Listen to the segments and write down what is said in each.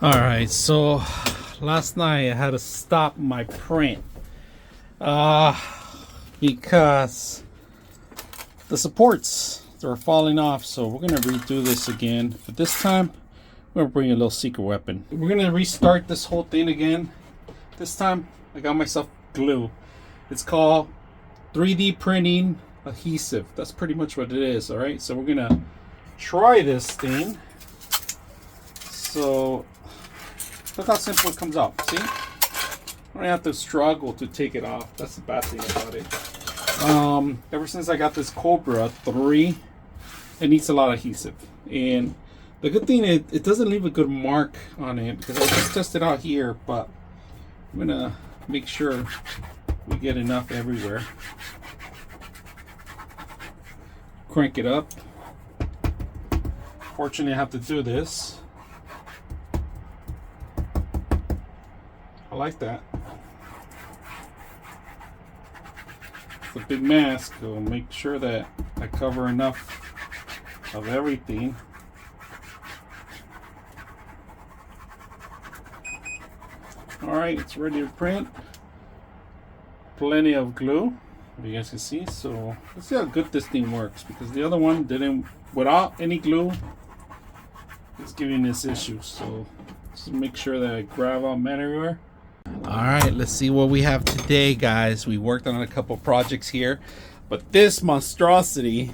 Alright, so last night I had to stop my print because the supports are falling off. So we're gonna redo this again, but this time we're gonna bring a little secret weapon. We're gonna restart this whole thing again. This time I got myself glue. It's called 3D printing adhesive. That's pretty much what it is. All right, so we're gonna try this thing. So look how simple it comes out. See, I don't have to struggle to take it off. That's the bad thing about it. Ever since I got this Cobra 3, it needs a lot of adhesive, and the good thing is it doesn't leave a good mark on it because I just tested out here, but I'm gonna make sure we get enough everywhere. Crank it up. Fortunately, I have to do this. I like that. It's a big mask, so make sure that I cover enough of everything. Alright, it's ready to print. Plenty of glue, you guys can see. So let's see how good this thing works, because the other one didn't, without any glue, it's giving us issues. So just make sure that I grab on everywhere. Alright, let's see what we have today, guys. We worked on a couple projects here, but this monstrosity,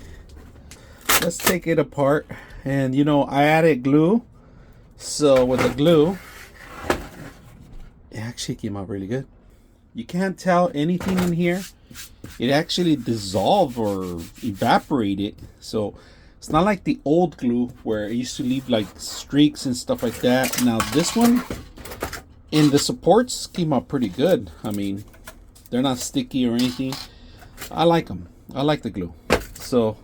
let's take it apart. And you know, I added glue, so with the glue it actually came out really good. You can't tell anything in here. It actually dissolved or evaporated. So it's not like the old glue where it used to leave like streaks and stuff like that. Now this one, and the supports came out pretty good. I mean, they're not sticky or anything. I like them. I like the glue. So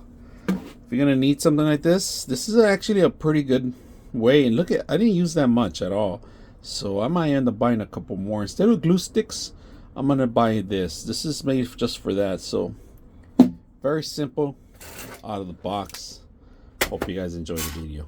if you're gonna need something like this, this is actually a pretty good way. And look at, I didn't use that much at all. So I might end up buying a couple more. Instead of glue sticks, I'm gonna buy this. This is made just for that. So very simple, out of the box. Hope you guys enjoy the video.